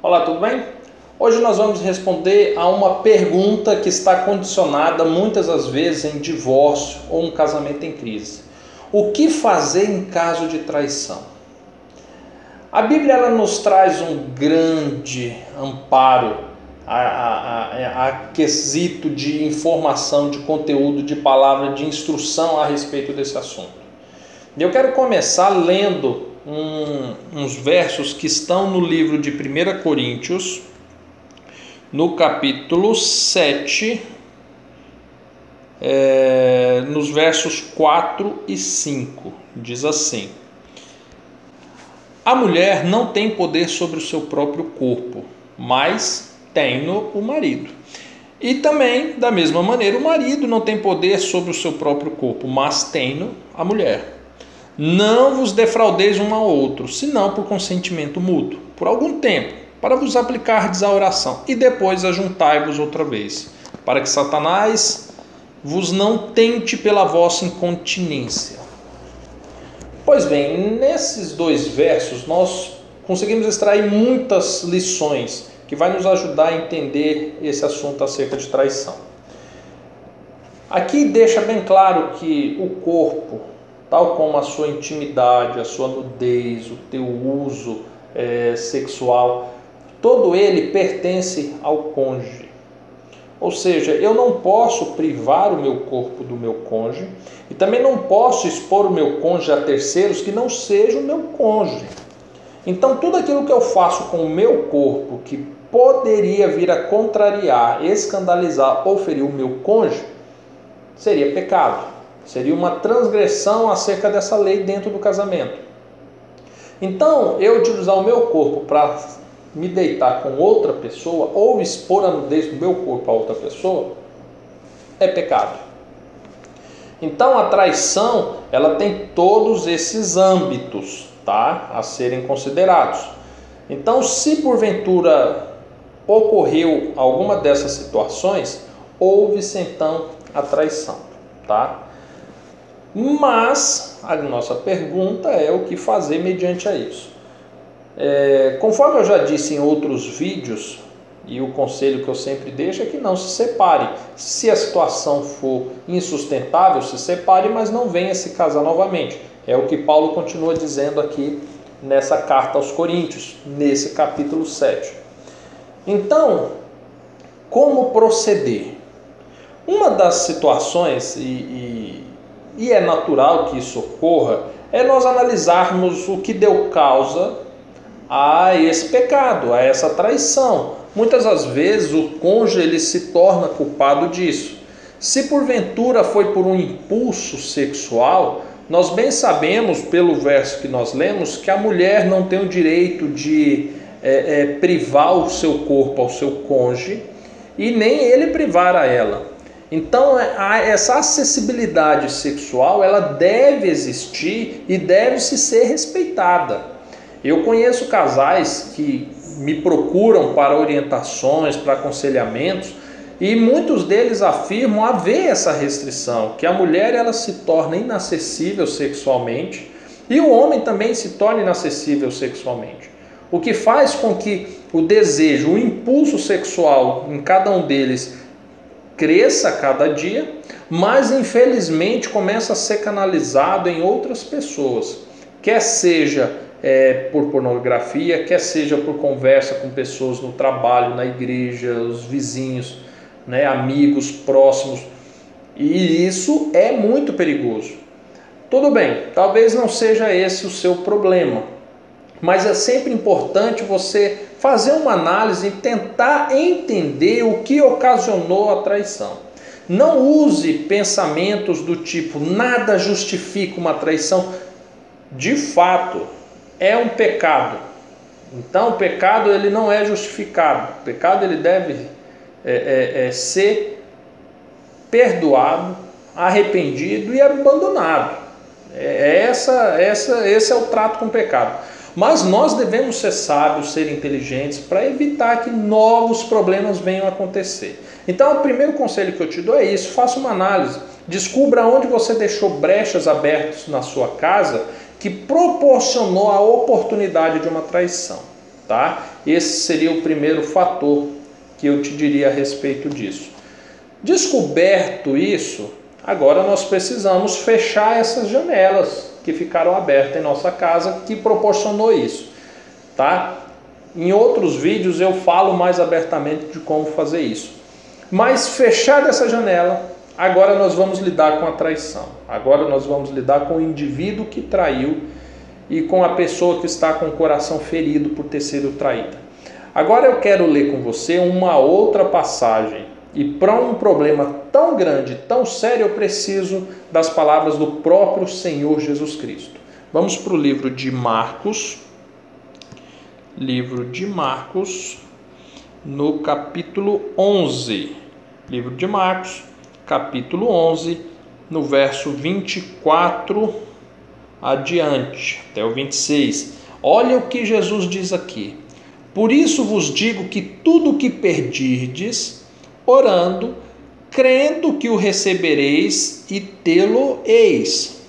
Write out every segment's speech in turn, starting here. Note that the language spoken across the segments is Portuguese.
Olá, tudo bem? Hoje nós vamos responder a uma pergunta que está condicionada muitas das vezes em divórcio ou um casamento em crise. O que fazer em caso de traição? A Bíblia ela nos traz um grande amparo a quesito de informação, de conteúdo, de palavra, de instrução a respeito desse assunto. Eu quero começar lendo uns versos que estão no livro de 1 Coríntios, no capítulo 7, nos versos 4 e 5. Diz assim: a mulher não tem poder sobre o seu próprio corpo, mas tem-no o marido. E também, da mesma maneira, o marido não tem poder sobre o seu próprio corpo, mas tem-no a mulher. Não vos defraudeis um ao outro, senão por consentimento mútuo, por algum tempo, para vos aplicardes à oração, e depois ajuntai-vos outra vez, para que Satanás vos não tente pela vossa incontinência. Pois bem, nesses dois versos nós conseguimos extrair muitas lições que vai nos ajudar a entender esse assunto acerca de traição. Aqui deixa bem claro que o corpo, tal como a sua intimidade, a sua nudez, o teu uso sexual, todo ele pertence ao cônjuge. Ou seja, eu não posso privar o meu corpo do meu cônjuge e também não posso expor o meu cônjuge a terceiros que não sejam o meu cônjuge. Então, tudo aquilo que eu faço com o meu corpo que poderia vir a contrariar, escandalizar ou ferir o meu cônjuge, seria pecado. Seria uma transgressão acerca dessa lei dentro do casamento. Então, eu utilizar o meu corpo para me deitar com outra pessoa ou expor a nudez do meu corpo a outra pessoa é pecado. Então, a traição, ela tem todos esses âmbitos, tá, a serem considerados. Então, se porventura ocorreu alguma dessas situações, houve-se então a traição, tá? Mas a nossa pergunta é o que fazer mediante a isso. Conforme eu já disse em outros vídeos, e o conselho que eu sempre deixo é que não se separe. Se a situação for insustentável, se separe, mas não venha se casar novamente. É o que Paulo continua dizendo aqui nessa carta aos Coríntios, nesse capítulo 7. Então, como proceder? Uma das situações, e é natural que isso ocorra, é nós analisarmos o que deu causa a esse pecado, a essa traição. Muitas das vezes o cônjuge ele se torna culpado disso. Se porventura foi por um impulso sexual, nós bem sabemos pelo verso que nós lemos que a mulher não tem o direito de privar o seu corpo ao seu cônjuge e nem ele privar a ela. Então, essa acessibilidade sexual, ela deve existir e deve-se ser respeitada. Eu conheço casais que me procuram para orientações, para aconselhamentos, e muitos deles afirmam haver essa restrição, que a mulher ela se torna inacessível sexualmente e o homem também se torna inacessível sexualmente. O que faz com que o desejo, o impulso sexual em cada um deles cresça a cada dia, mas infelizmente começa a ser canalizado em outras pessoas, quer seja por pornografia, quer seja por conversa com pessoas no trabalho, na igreja, os vizinhos, né, amigos próximos, e isso é muito perigoso. Tudo bem, talvez não seja esse o seu problema, mas é sempre importante você fazer uma análise e tentar entender o que ocasionou a traição. Não use pensamentos do tipo, nada justifica uma traição. De fato, é um pecado. Então, o pecado ele não é justificado. O pecado ele deve ser perdoado, arrependido e abandonado. Esse é o trato com o pecado. Mas nós devemos ser sábios, ser inteligentes para evitar que novos problemas venham a acontecer. Então, o primeiro conselho que eu te dou é isso: faça uma análise, descubra onde você deixou brechas abertas na sua casa que proporcionou a oportunidade de uma traição. tá? Esse seria o primeiro fator que eu te diria a respeito disso. Descoberto isso, agora nós precisamos fechar essas janelas que ficaram abertas em nossa casa, que proporcionou isso, tá? Em outros vídeos eu falo mais abertamente de como fazer isso. Mas fechada essa janela, agora nós vamos lidar com a traição. Agora nós vamos lidar com o indivíduo que traiu e com a pessoa que está com o coração ferido por ter sido traída. Agora eu quero ler com você uma outra passagem. E para um problema tão grande, tão sério, eu preciso das palavras do próprio Senhor Jesus Cristo. Vamos para o livro de Marcos. Livro de Marcos, no capítulo 11. Livro de Marcos, capítulo 11, no verso 24 adiante, até o 26. Olha o que Jesus diz aqui. Por isso vos digo que tudo o que pedirdes, orando, crendo que o recebereis e tê-lo-eis.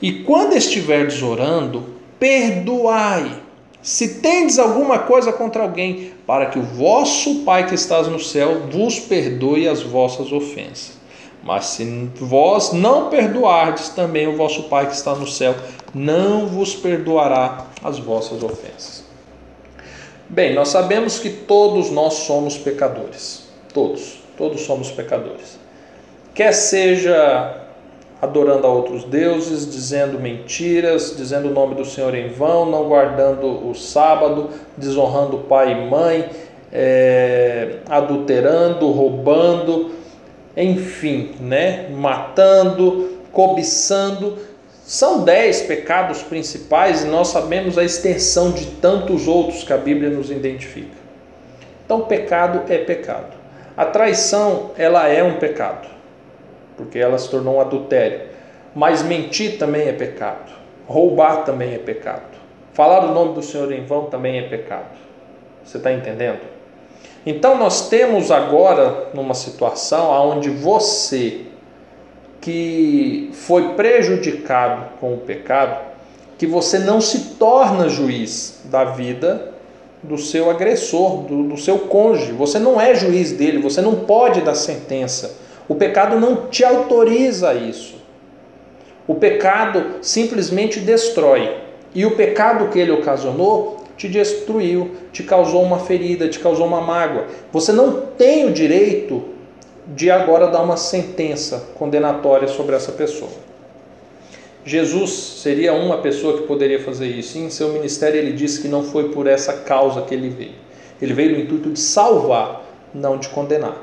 E quando estiverdes orando, perdoai, se tendes alguma coisa contra alguém, para que o vosso Pai que estás no céu vos perdoe as vossas ofensas. Mas se vós não perdoardes, também o vosso Pai que está no céu não vos perdoará as vossas ofensas. Bem, nós sabemos que todos nós somos pecadores. Todos somos pecadores. Quer seja adorando a outros deuses, dizendo mentiras, dizendo o nome do Senhor em vão, não guardando o sábado, desonrando pai e mãe, adulterando, roubando, enfim, matando, cobiçando. São 10 pecados principais e nós sabemos a extensão de tantos outros que a Bíblia nos identifica. Então, pecado é pecado. A traição, ela é um pecado, porque ela se tornou um adultério. Mas mentir também é pecado. Roubar também é pecado. Falar o nome do Senhor em vão também é pecado. Você está entendendo? Então nós temos agora numa situação onde você que foi prejudicado com o pecado, que você não se torna juiz da vida do seu agressor, do seu cônjuge. Você não é juiz dele, você não pode dar sentença. O pecado não te autoriza a isso. O pecado simplesmente destrói. E o pecado que ele ocasionou te destruiu, te causou uma ferida, te causou uma mágoa. Você não tem o direito de agora dar uma sentença condenatória sobre essa pessoa. Jesus seria uma pessoa que poderia fazer isso. Em seu ministério ele disse que não foi por essa causa que ele veio. Ele veio no intuito de salvar, não de condenar.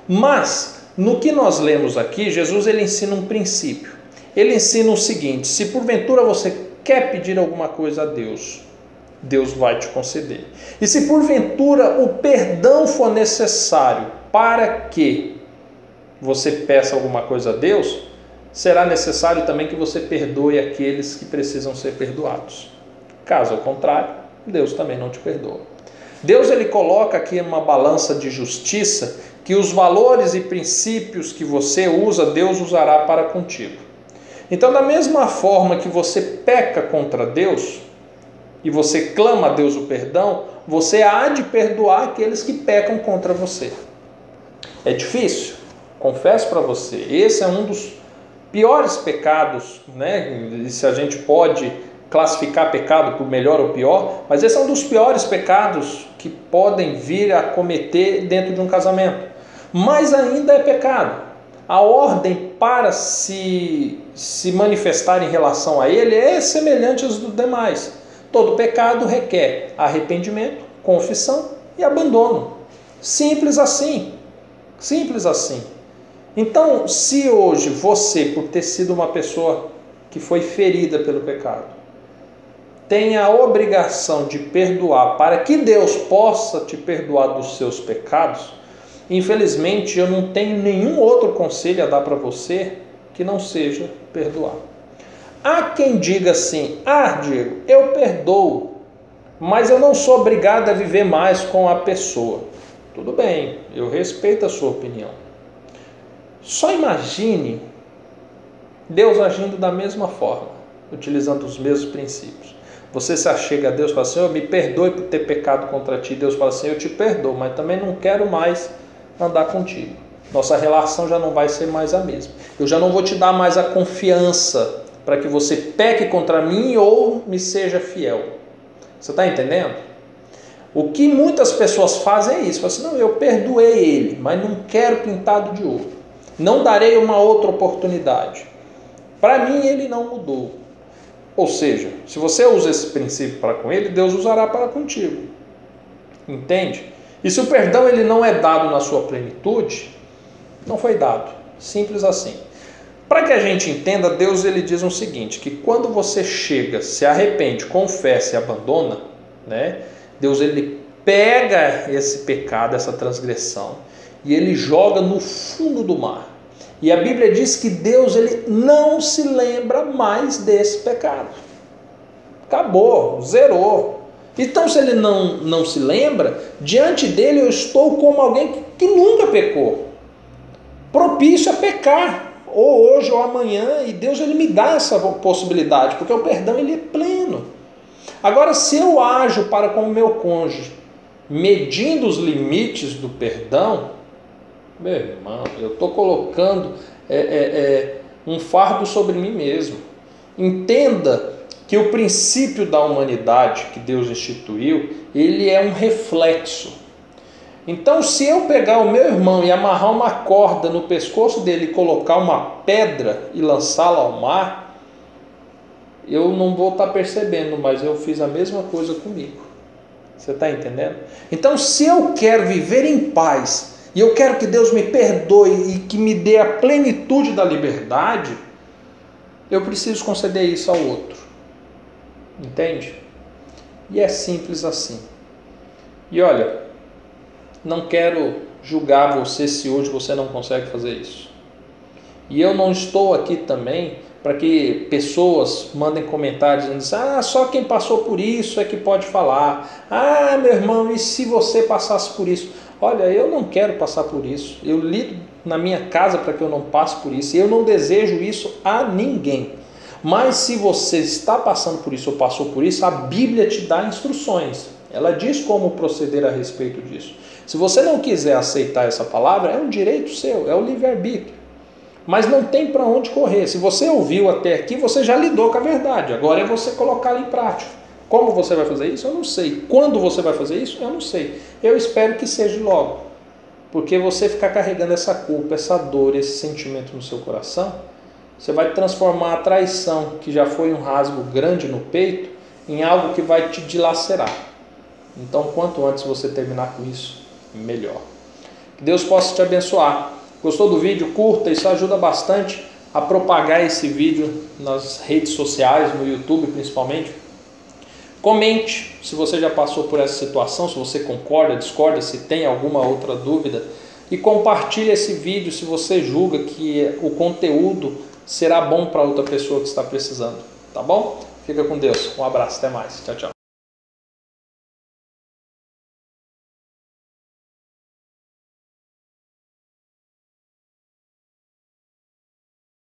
Mas, no que nós lemos aqui, Jesus ele ensina um princípio. Ele ensina o seguinte: se porventura você quer pedir alguma coisa a Deus, Deus vai te conceder. E se porventura o perdão for necessário para que você peça alguma coisa a Deus, será necessário também que você perdoe aqueles que precisam ser perdoados. Caso ao contrário, Deus também não te perdoa. Deus ele coloca aqui uma balança de justiça que os valores e princípios que você usa, Deus usará para contigo. Então, da mesma forma que você peca contra Deus e você clama a Deus o perdão, você há de perdoar aqueles que pecam contra você. É difícil? Confesso para você, esse é um dos piores pecados, se a gente pode classificar pecado por melhor ou pior, mas esse é um dos piores pecados que podem vir a cometer dentro de um casamento. Mas ainda é pecado. A ordem para se manifestar em relação a ele é semelhante às dos demais. Todo pecado requer arrependimento, confissão e abandono. Simples assim. Simples assim. Então, se hoje você, por ter sido uma pessoa que foi ferida pelo pecado, tem a obrigação de perdoar para que Deus possa te perdoar dos seus pecados, infelizmente eu não tenho nenhum outro conselho a dar para você que não seja perdoar. Há quem diga assim: Diego, eu perdoo, mas eu não sou obrigado a viver mais com a pessoa. Tudo bem, eu respeito a sua opinião. Só imagine Deus agindo da mesma forma, utilizando os mesmos princípios. Você se achega a Deus e fala, Senhor, me perdoe por ter pecado contra ti. Deus fala assim, eu te perdoo, mas também não quero mais andar contigo. Nossa relação já não vai ser mais a mesma. Eu já não vou te dar mais a confiança para que você peque contra mim ou me seja fiel. Você está entendendo? O que muitas pessoas fazem é isso. Falam assim, não, eu perdoei ele, mas não quero pintado de ouro. Não darei uma outra oportunidade. Para mim ele não mudou. Ou seja, se você usa esse princípio para com ele, Deus usará para contigo. Entende? E se o perdão ele não é dado na sua plenitude, não foi dado. Simples assim. Para que a gente entenda, Deus ele diz o seguinte, que quando você chega, se arrepende, confessa e abandona, né? Deus ele pega esse pecado, essa transgressão, e ele joga no fundo do mar. E a Bíblia diz que Deus ele não se lembra mais desse pecado. Acabou, zerou. Então se ele não se lembra, diante dele eu estou como alguém que nunca pecou. Propício a pecar, ou hoje ou amanhã, e Deus ele me dá essa possibilidade, porque o perdão ele é pleno. Agora, se eu ajo para com o meu cônjuge, medindo os limites do perdão, meu irmão, eu estou colocando um fardo sobre mim mesmo. Entenda que o princípio da humanidade que Deus instituiu, ele é um reflexo. Então, se eu pegar o meu irmão e amarrar uma corda no pescoço dele e colocar uma pedra e lançá-la ao mar, eu não vou estar percebendo, mas eu fiz a mesma coisa comigo. Você está entendendo? Então, se eu quero viver em paz, e eu quero que Deus me perdoe e que me dê a plenitude da liberdade, eu preciso conceder isso ao outro. Entende? E é simples assim. E olha, não quero julgar você se hoje você não consegue fazer isso. E eu não estou aqui também para que pessoas mandem comentários dizendo assim, só quem passou por isso é que pode falar. Meu irmão, e se você passasse por isso? Olha, eu não quero passar por isso. Eu lido na minha casa para que eu não passe por isso. E eu não desejo isso a ninguém. Mas se você está passando por isso ou passou por isso, a Bíblia te dá instruções. Ela diz como proceder a respeito disso. Se você não quiser aceitar essa palavra, é um direito seu, é o livre-arbítrio. Mas não tem para onde correr. Se você ouviu até aqui, você já lidou com a verdade. Agora é você colocá-la em prática. Como você vai fazer isso? Eu não sei. Quando você vai fazer isso? Eu não sei. Eu espero que seja logo. Porque você ficar carregando essa culpa, essa dor, esse sentimento no seu coração, você vai transformar a traição, que já foi um rasgo grande no peito, em algo que vai te dilacerar. Então, quanto antes você terminar com isso, melhor. Que Deus possa te abençoar. Gostou do vídeo? Curta, isso ajuda bastante a propagar esse vídeo nas redes sociais, no YouTube principalmente. Comente se você já passou por essa situação, se você concorda, discorda, se tem alguma outra dúvida. E compartilhe esse vídeo se você julga que o conteúdo será bom para outra pessoa que está precisando. Tá bom? Fica com Deus. Um abraço, até mais. Tchau, tchau.